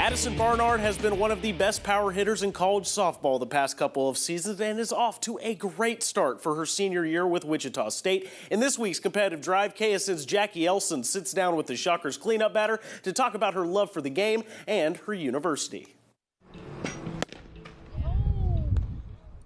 Addison Barnard has been one of the best power hitters in college softball the past couple of seasons and is off to a great start for her senior year with Wichita State. In this week's competitive drive, KSN's Jackie Elson sits down with the Shockers cleanup batter to talk about her love for the game and her university.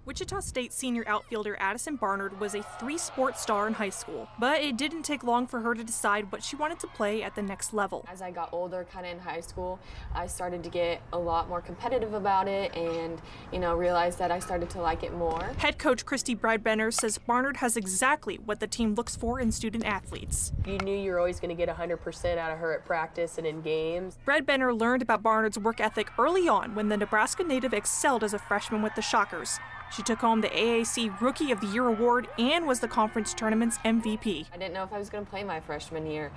Wichita State senior outfielder Addison Barnard was a three-sport star in high school, but it didn't take long for her to decide what she wanted to play at the next level. As I got older, kind of in high school, I started to get a lot more competitive about it and, realized that I started to like it more. Head coach Christy Breidbenner says Barnard has exactly what the team looks for in student athletes. You knew you were always going to get 100% out of her at practice and in games. Breidbenner learned about Barnard's work ethic early on when the Nebraska native excelled as a freshman with the Shockers. She took home the AAC Rookie of the Year award and was the conference tournament's MVP. I didn't know if I was going to play my freshman year,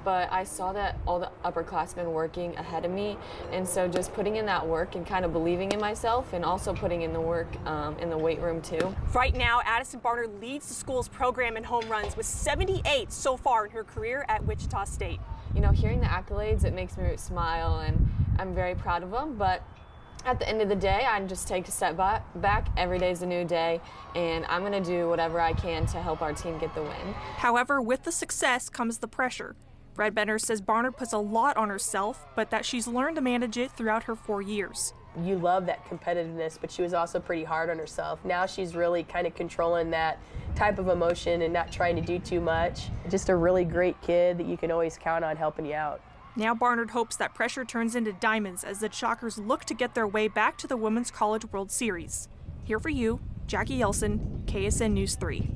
but I saw that all the upperclassmen working ahead of me, and so just putting in that work and kind of believing in myself and also putting in the work in the weight room too. Right now, Addison Barnard leads the school's program in home runs with 78 so far in her career at Wichita State. Hearing the accolades, it makes me smile, and I'm very proud of them, but at the end of the day, I just take a step back. Every day is a new day, and I'm going to do whatever I can to help our team get the win. However, with the success comes the pressure. Breidbenner says Barnard puts a lot on herself, but that she's learned to manage it throughout her 4 years. You love that competitiveness, but she was also pretty hard on herself. Now she's really kind of controlling that type of emotion and not trying to do too much. Just a really great kid that you can always count on helping you out. Now Barnard hopes that pressure turns into diamonds as the Shockers look to get their way back to the Women's College World Series. Here for you, Jackie Elson, KSN News 3.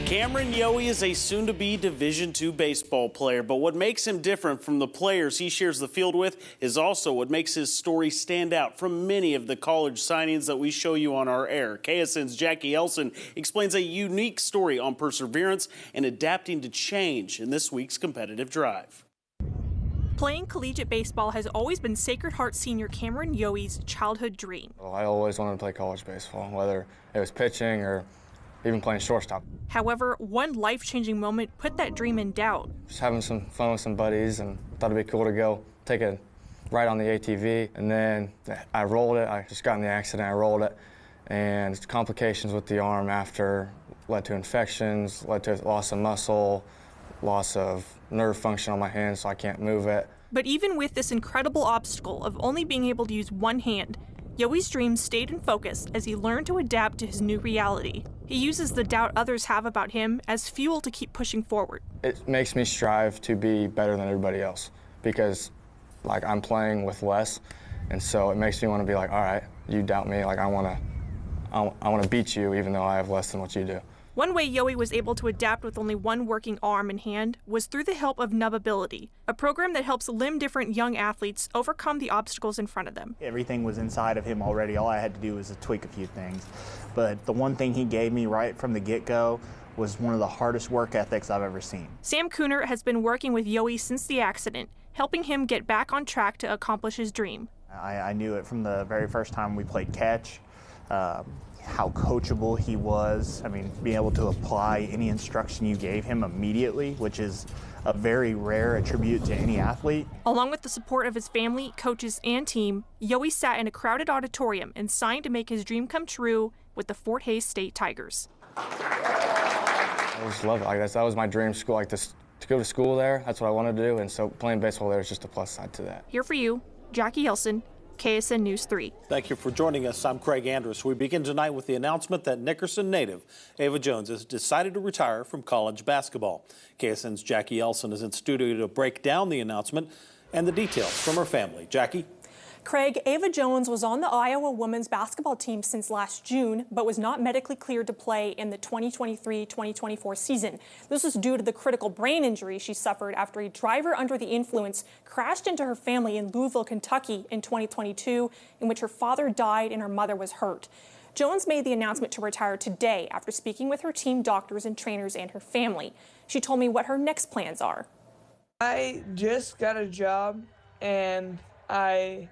Cameron Yohe is a soon-to-be Division II baseball player, but what makes him different from the players he shares the field with is also what makes his story stand out from many of the college signings that we show you on our air. KSN's Jackie Elson explains a unique story on perseverance and adapting to change in this week's competitive drive. Playing collegiate baseball has always been Sacred Heart senior Cameron Yohe's childhood dream. Well, I always wanted to play college baseball, whether it was pitching or even playing shortstop. However, one life-changing moment put that dream in doubt. Just having some fun with some buddies and thought it'd be cool to go take a ride on the ATV. And then I rolled it. I just got in the accident, I rolled it. And complications with the arm after led to infections, led to loss of muscle, loss of nerve function on my hand, so I can't move it. But even with this incredible obstacle of only being able to use one hand, Yohe's dreams stayed in focus as he learned to adapt to his new reality. He uses the doubt others have about him as fuel to keep pushing forward. It makes me strive to be better than everybody else because, I'm playing with less, and so it makes me want to be like, all right, you doubt me, I want to beat you even though I have less than what you do. One way Yohe was able to adapt with only one working arm and hand was through the help of Nubbability, a program that helps limb-different young athletes overcome the obstacles in front of them. Everything was inside of him already. All I had to do was to tweak a few things. But the one thing he gave me right from the get-go was one of the hardest work ethics I've ever seen. Sam Cooner has been working with Yohe since the accident, helping him get back on track to accomplish his dream. I knew it from the very first time we played catch. How coachable he was. Being able to apply any instruction you gave him immediately, which is a very rare attribute to any athlete. Along with the support of his family, coaches, and team, Yohe sat in a crowded auditorium and signed to make his dream come true with the Fort Hays State Tigers. I just love it. That was my dream school, to go to school there. That's what I wanted to do, and so playing baseball there is just a plus side to that. Here for you, Jackie Elson, KSN News 3. Thank you for joining us. I'm Craig Andrus. We begin tonight with the announcement that Nickerson native Ava Jones has decided to retire from college basketball. KSN's Jackie Elson is in studio to break down the announcement and the details from her family. Jackie? Craig, Ava Jones was on the Iowa women's basketball team since last June, but was not medically cleared to play in the 2023-2024 season. This was due to the critical brain injury she suffered after a driver under the influence crashed into her family in Louisville, Kentucky in 2022, in which her father died and her mother was hurt. Jones made the announcement to retire today after speaking with her team doctors and trainers and her family. She told me what her next plans are. I just got a job, and I'm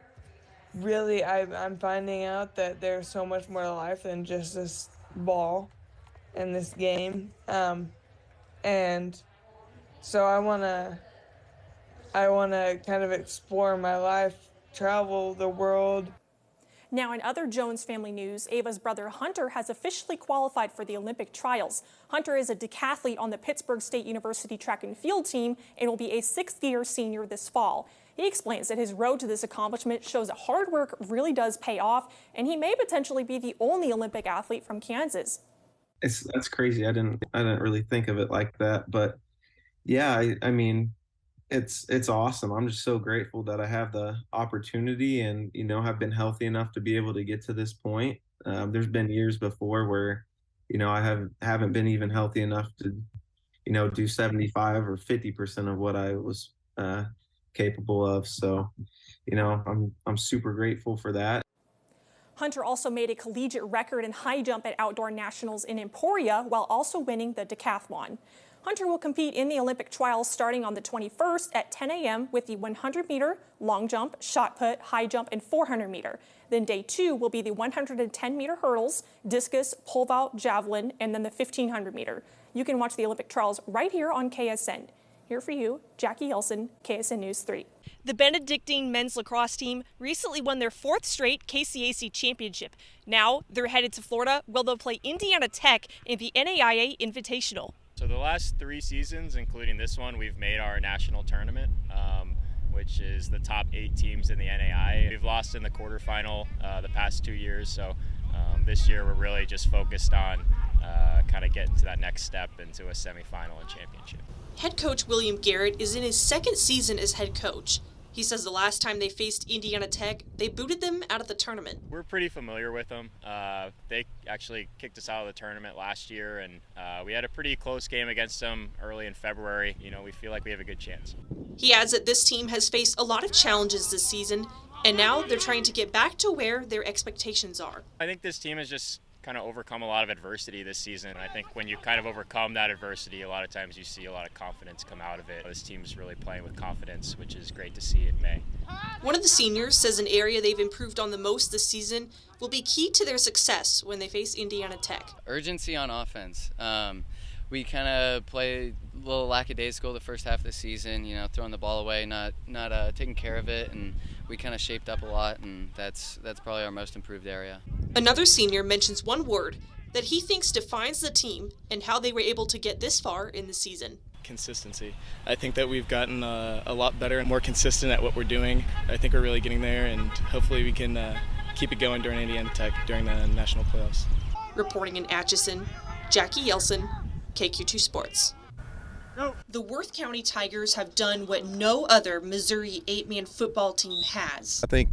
finding out that there's so much more to life than just this ball and this game. And so I want to I want to kind of explore my life, travel the world. Now, in other Jones family news, Ava's brother Hunter has officially qualified for the Olympic trials. Hunter is a decathlete on the Pittsburgh State University track and field team and will be a sixth-year senior this fall. He explains that his road to this accomplishment shows that hard work really does pay off, and he may potentially be the only Olympic athlete from Kansas. That's crazy. I didn't really think of it like that, but yeah, I mean, it's awesome. I'm just so grateful that I have the opportunity and, have been healthy enough to be able to get to this point. There's been years before where, I haven't been even healthy enough to, do 75 or 50% of what I was capable of. So, I'm super grateful for that. Hunter also made a collegiate record in high jump at outdoor nationals in Emporia while also winning the decathlon. Hunter will compete in the Olympic trials starting on the 21st at 10 a.m. with the 100-meter, long jump, shot put, high jump, and 400-meter. Then day 2 will be the 110-meter hurdles, discus, pole vault, javelin, and then the 1,500-meter. You can watch the Olympic trials right here on KSN. Here for you, Jackie Elson, KSN News 3. The Benedictine men's lacrosse team recently won their 4th straight KCAC championship. Now they're headed to Florida where they'll play Indiana Tech in the NAIA Invitational. So the last 3 seasons, including this one, we've made our national tournament, which is the top 8 teams in the NAIA. We've lost in the quarterfinal the past 2 years, so this year we're really just focused on kind of getting to that next step into a semifinal and championship. Head coach William Garrett is in his 2nd season as head coach. He says the last time they faced Indiana Tech, they booted them out of the tournament. We're pretty familiar with them. They actually kicked us out of the tournament last year, and we had a pretty close game against them early in February. We feel like we have a good chance. He adds that this team has faced a lot of challenges this season, and now they're trying to get back to where their expectations are. I think this team has just kind of overcome a lot of adversity this season. I think when you kind of overcome that adversity, a lot of times you see a lot of confidence come out of it. This team is really playing with confidence, which is great to see in May. One of the seniors says an area they've improved on the most this season will be key to their success when they face Indiana Tech. Urgency on offense. We kind of played a little lackadaisical the first half of the season, throwing the ball away, not taking care of it, and we kind of shaped up a lot, and that's probably our most improved area. Another senior mentions one word that he thinks defines the team and how they were able to get this far in the season. Consistency. I think that we've gotten a lot better and more consistent at what we're doing. I think we're really getting there, and hopefully we can keep it going during Indiana Tech during the national playoffs. Reporting in Atchison, Jackie Elson, KQ2 Sports. The Worth County Tigers have done what no other Missouri 8-man football team has. I think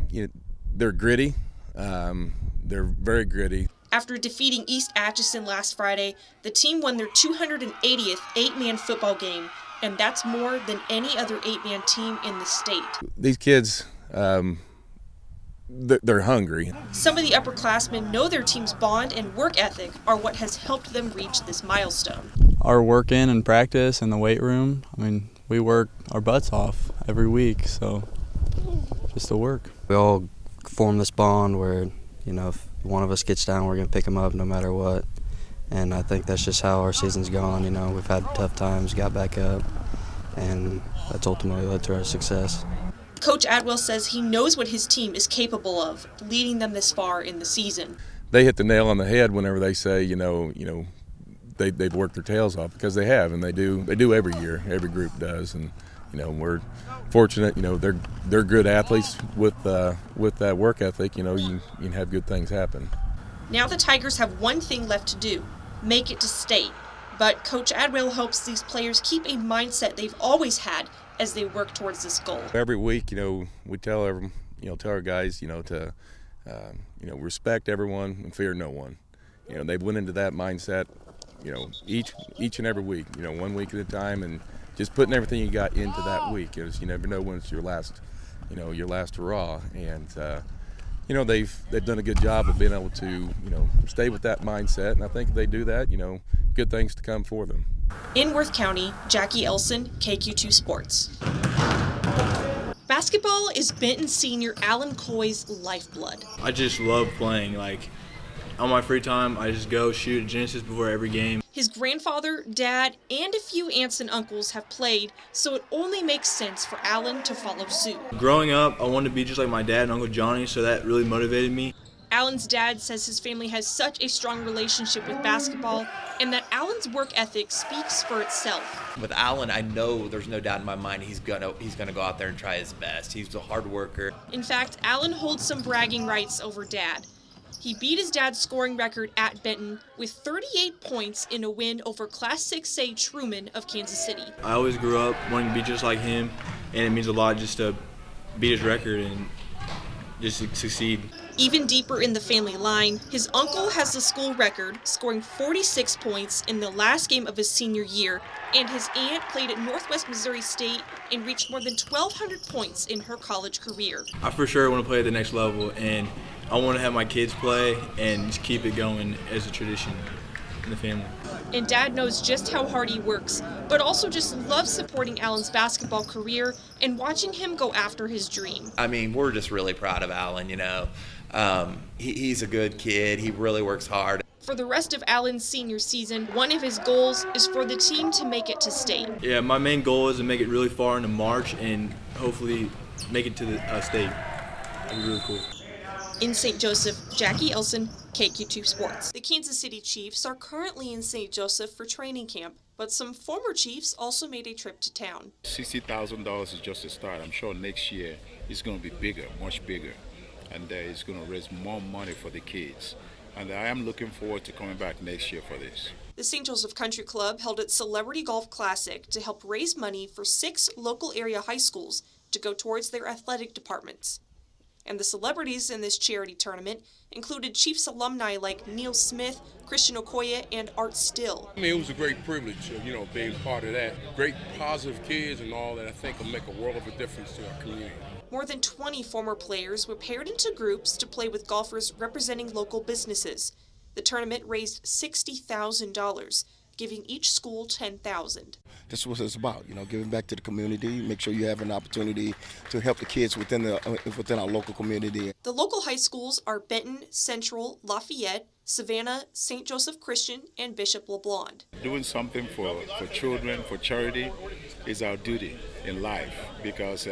they're gritty. They're very gritty. After defeating East Atchison last Friday, the team won their 280th 8-man football game, and that's more than any other 8-man team in the state. These kids, they're hungry. Some of the upperclassmen know their team's bond and work ethic are what has helped them reach this milestone. Our work in and practice in the weight room, we work our butts off every week, so just the work. We all form this bond where, if one of us gets down, we're going to pick them up no matter what. And I think that's just how our season's gone. We've had tough times, got back up, and that's ultimately led to our success. Coach Atwell says he knows what his team is capable of, leading them this far in the season. They hit the nail on the head whenever they say, they've worked their tails off, because they have, and they do every year. Every group does, and we're fortunate. They're good athletes with that work ethic. You can have good things happen. Now the Tigers have one thing left to do: make it to state. But Coach Atwell hopes these players keep a mindset they've always had as they work towards this goal. Every week, we tell our guys, to respect everyone and fear no one. They went into that mindset, each and every week, 1 week at a time, and just putting everything you got into that week. You never know when it's your last hurrah. And they've done a good job of being able to stay with that mindset, and I think if they do that, good things to come for them. In Worth County, Jackie Elson, KQ2 Sports. Basketball is Benton senior Alan Coy's lifeblood. I just love playing. On my free time, I just go shoot at Genesis before every game. His grandfather, dad, and a few aunts and uncles have played, so it only makes sense for Allen to follow suit. Growing up, I wanted to be just like my dad and Uncle Johnny, so that really motivated me. Allen's dad says his family has such a strong relationship with basketball and that Allen's work ethic speaks for itself. With Allen, I know there's no doubt in my mind he's gonna go out there and try his best. He's a hard worker. In fact, Allen holds some bragging rights over dad. He beat his dad's scoring record at Benton with 38 points in a win over Class 6A Truman of Kansas City. I always grew up wanting to be just like him, and it means a lot just to beat his record and just succeed. Even deeper in the family line, his uncle has the school record, scoring 46 points in the last game of his senior year, and his aunt played at Northwest Missouri State and reached more than 1,200 points in her college career. I for sure want to play at the next level, and I want to have my kids play and just keep it going as a tradition in the family. And Dad knows just how hard he works, but also just loves supporting Allen's basketball career and watching him go after his dream. I mean, we're just really proud of Allen, you know. He's a good kid. He really works hard. For the rest of Allen's senior season, one of his goals is for the team to make it to state. Yeah, my main goal is to make it really far into March and hopefully make it to the state. That'd be really cool. In St. Joseph, Jackie Elson, KQ2 Sports. The Kansas City Chiefs are currently in St. Joseph for training camp, but some former Chiefs also made a trip to town. $60,000 is just a start. I'm sure next year it's going to be bigger, much bigger, and it's going to raise more money for the kids. And I am looking forward to coming back next year for this. The St. Joseph Country Club held its Celebrity Golf Classic to help raise money for 6 local area high schools to go towards their athletic departments. And the celebrities in this charity tournament included Chiefs alumni like Neil Smith, Christian Okoye, and Art Still. I mean, it was a great privilege, being part of that. Great positive kids and all that I think will make a world of a difference to our community. More than 20 former players were paired into groups to play with golfers representing local businesses. The tournament raised $60,000, giving each school $10,000. This is what it's about, giving back to the community, make sure you have an opportunity to help the kids within our local community. The local high schools are Benton, Central, Lafayette, Savannah, St. Joseph Christian, and Bishop LeBlond. Doing something for children, for charity, is our duty in life, because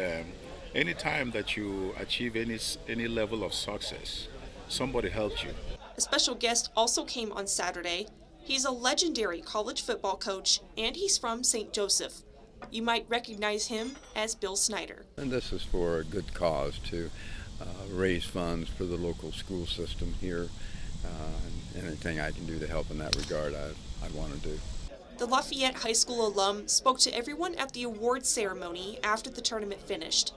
any time that you achieve any level of success, somebody helps you. A special guest also came on Saturday. He's a legendary college football coach, and he's from St. Joseph. You might recognize him as Bill Snyder. And this is for a good cause to raise funds for the local school system here. Anything I can do to help in that regard, I'd want to do. The Lafayette High School alum spoke to everyone at the awards ceremony after the tournament finished.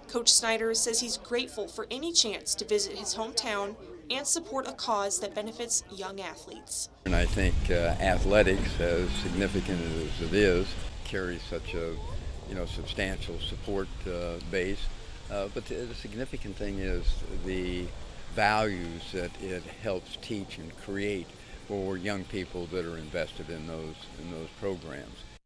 Coach Snyder says he's grateful for any chance to visit his hometown and support a cause that benefits young athletes. And I think athletics, as significant as it is, carries such a substantial support base. But the significant thing is the values that it helps teach and create for young people that are invested in those programs.